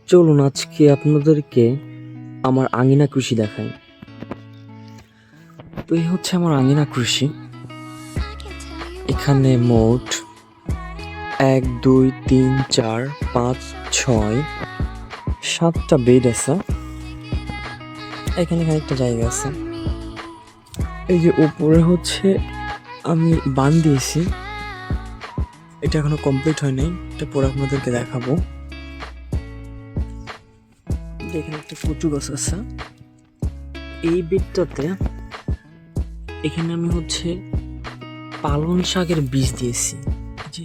চলুন আজকে আপনাদেরকে আমার আঙিনা কৃষি দেখাই। তো এই হচ্ছে আমার আঙিনা কৃষি। এখানে মোট 1 2 3 4 5 6 7টা বেড আছে। এখানে খানিকটা জায়গা আছে। এই যে উপরে হচ্ছে আমি বান দিয়েছি, এটা এখনো কমপ্লিট হয় নাই, এটা পরে আপনাদেরকে দেখাবো। এখানে একটা কচু গাছ আছে। এই বেডটাতে এখানে আমি হচ্ছে পালং শাকের বীজ দিয়েছি। যে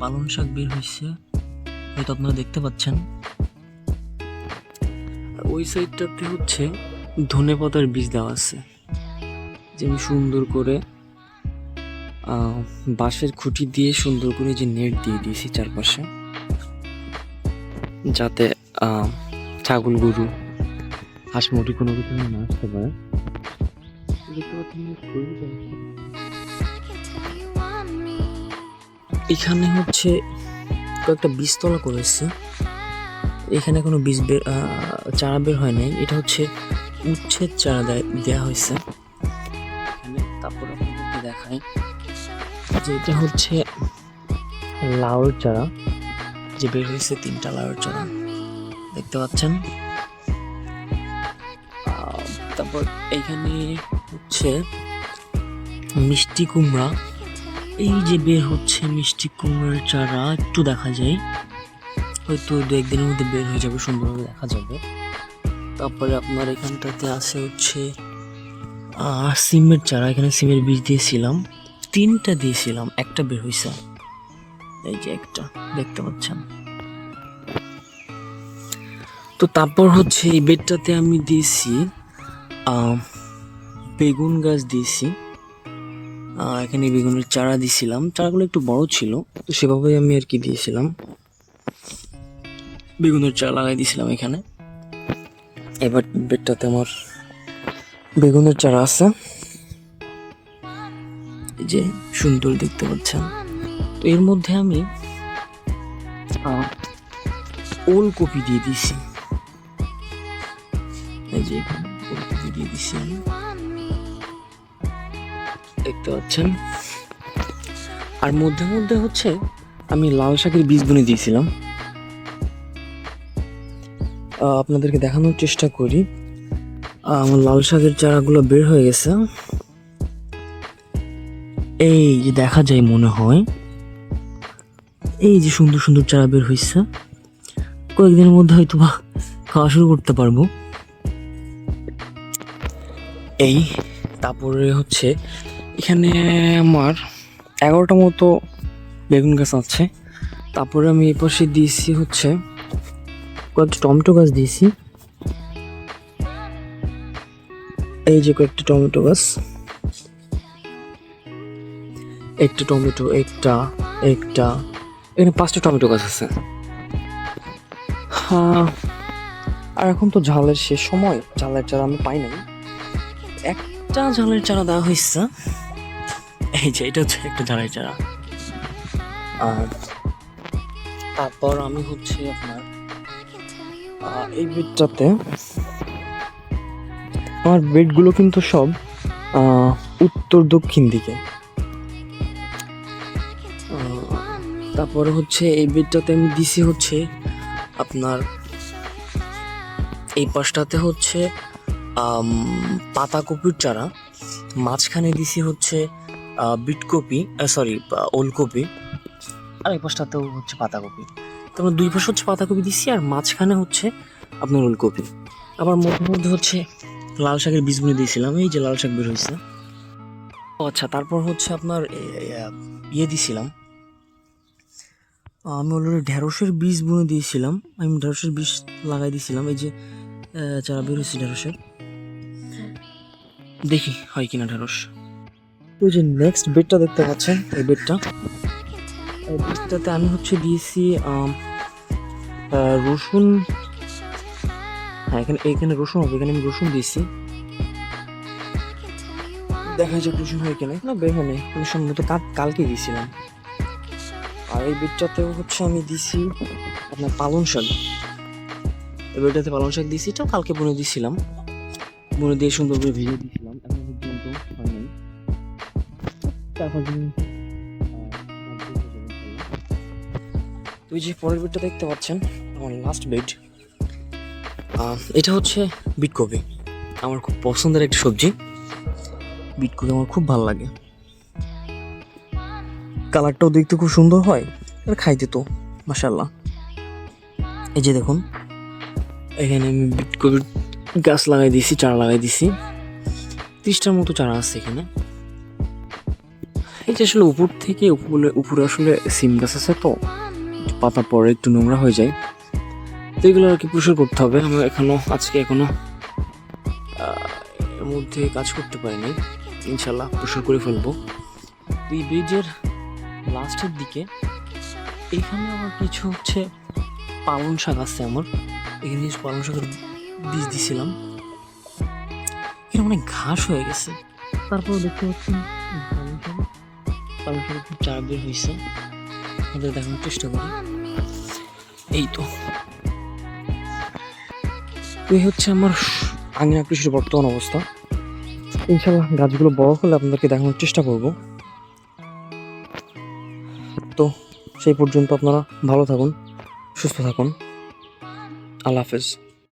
পালং শাক বের হয়েছে, হয়তো আপনারা দেখতে পাচ্ছেন। আর ওই সাইডটাতে হচ্ছে ধনেপাতার বীজ দেওয়া আছে। যে আমি সুন্দর করে বাঁশের খুঁটি দিয়ে সুন্দর করে যে নেট দিয়ে দিয়েছি চারপাশে, যাতে ছাগল গরু হাঁস মুরগি কোনো কিছু না আসতে পারে। এখানে হচ্ছে কয়েকটা বীজতলা করেছি। এখানে কোনো বীজ চারা বের হয় নাই, এটা হচ্ছে উচ্ছেদ চারা দেওয়া হয়েছে এখানে। তারপর আপনাদেরকে দেখাই যে এটা হচ্ছে লাউর চারা, যে বের হয়েছে 3টা লাউর চারা দেখতে পাচ্ছেন। তারপর এখানে হচ্ছে মিষ্টি কুমড়া, এই যে বের হচ্ছে মিষ্টি কুমড়ার চারা, একটু দেখা যায়, হয়তো 2-1 দিনের মধ্যে বের হয়ে যাবে, সুন্দরভাবে দেখা যাবে। তারপরে আপনার এখানটাতে আছে হচ্ছে সিমের চারা। এখানে সিমের বীজ দিয়েছিলাম, 3টা দিয়েছিলাম, একটা বের হয়েছে, এই যে একটা দেখতে পাচ্ছেন। তো তারপর হচ্ছে এই বেডটাতে আমি দিয়েছি বেগুন গাছ দিয়েছি। এখানে বেগুনের চারা দিয়েছিলাম, চারাগুলো একটু বড় ছিল, তো সেভাবে আমি আর কি দিয়েছিলাম, বেগুনের চারা লাগাই দিয়েছিলাম এখানে। এবার বেডটাতে আমার বেগুনের চারা আছে, এই যে সুন্দর দেখতে পাচ্ছেন। তো এর মধ্যে আমি ওলকপি দিয়ে দিয়েছি, এই যে এখানে ওলকপি দিয়ে দিয়েছি আমি, দেখতে পাচ্ছেন। আর মধ্যে মধ্যে হচ্ছে আমি লাল শাকের বীজ বুনে দিয়েছিলাম। আপনাদেরকে দেখানোর চেষ্টা করি। আমার লাল শাকের চারাগুলো বের হয়ে গেছে, এই যে দেখা যায় মনে হয়, এই যে সুন্দর সুন্দর চারা বের হয়েছে। কয়েকদিনের মধ্যে হয়তো বা খাওয়া শুরু করতে পারবো। এই তারপরে হচ্ছে এখানে আমার 11টা মতো বেগুন গাছ আছে। তারপরে আমি এই পাশে দিয়েছি হচ্ছে কয়েকটা টমেটো গাছ দিয়েছি, এই যে কয়েকটা টমেটো গাছ, একটা টমেটো, একটা এখানে 5টা টমেটো গাছ আছে। আর এখন তো ঝালের শেষ সময়, ঝালের চারা আমি পাই নাই, একটা ঝালের চারা দেওয়া হয়েছে, এই যে এটা হচ্ছে একটা ঝালের চারা। আর তারপর আমি হচ্ছে আপনার এই বেডটাতে, আমার বেডগুলো কিন্তু সব উত্তর দক্ষিণ দিকে। তারপরে হচ্ছে এই বেডটাতে আমি দিছি হচ্ছে আপনার এই পাশটাতে হচ্ছে পাতাকপির চারা, মাঝখানে দিছি হচ্ছে বিটকপি, ওলকপি, আর এই পাশটাতেও হচ্ছে পাতাকপি। তারপর 2 পাশে হচ্ছে পাতাকপি দিছি, আর মাঝখানে হচ্ছে আপনার ওলকপি। আবার মধ্যে মধ্যে হচ্ছে লাল শাকের বীজ বুনে দিয়েছিলাম, এই যে লাল শাক বের হয়েছে। আচ্ছা, তারপর হচ্ছে আপনার ইয়ে দিছিলাম, আমি অলরেডি ঢেঁড়সের বীজ বুনে দিয়েছিলাম, আমি ঢেঁড়সের বীজ লাগাই দিয়েছিলাম, এই যে চারা বের হয়েছে ঢেঁড়সের, দেখি হয় কিনা ঢেঁড়স। তো যে নেক্সট বেডটা দেখতে পাচ্ছেন, এই বেডটাতে আমি হচ্ছে দিয়েছি রসুন। হ্যাঁ, এখানে রসুন হবে, এখানে আমি রসুন দিয়েছি, দেখা যাক রসুন হয় কিনা। না, বের হয় নাই, আমি সম্ভবত কালকে দিয়েছিলাম। আর এই বেডটাতেও হচ্ছে আমি দিছি আপনার পালং শাক। এই বেডটাতে পালং শাক দিছি, এটাও কালকে বুনে দিয়েছিলাম, বুনে দিয়ে সুন্দর করে ভিজিয়ে দিয়েছিলাম, এখন পর্যন্ত হয় নাই। 4-5 দিন। তো এই যে পরের বেডটা দেখতে পাচ্ছেন, আমার লাস্ট বেড। এটা হচ্ছে বিটকপি, আমার খুব পছন্দের একটা সবজি। বিটকপি আমার খুব ভালো লাগে, কালারটাও দেখতে খুব সুন্দর হয় আর খাইতে তো মাশাআল্লাহ। এই যে দেখুন, এখানে আমি বিটকপির গাছ লাগাই দিয়েছি, চারা লাগাই দিয়েছি, 30টার মতো চারা আছে এখানে। এই যে আসলে উপর থেকে উপরে আসলে সিম গাছ আছে, তো পাতা পরে একটু নোংরা হয়ে যায়, তো এগুলো আর কি পরিষ্কার করতে হবে। আমি আজকে এখনো এর মধ্যে কাজ করতে পারিনি, ইনশাল্লাহ পরিষ্কার করে ফেলবো। এই ব্রিজের লাস্টের দিকে এখানে আমার কিছু হচ্ছে পালং শাক আছে আমার, এখানে কিছু পালং শাকের বীজ দিছিলাম, এখানে অনেক ঘাস হয়ে গেছে। তারপরে দেখতে পাচ্ছি পালং শাকের খুব চারা বের হয়েছে, আমাদের দেখানোর চেষ্টা করি। এই তো এই হচ্ছে আমার আঙিনা কৃষির বর্তমান অবস্থা। ইনশাল্লাহ গাছগুলো বড় হলে আপনাদেরকে দেখানোর চেষ্টা করব। তো সেই পর্যন্ত আপনারা ভালো থাকুন, সুস্থ থাকুন, আল্লাহ হাফেজ।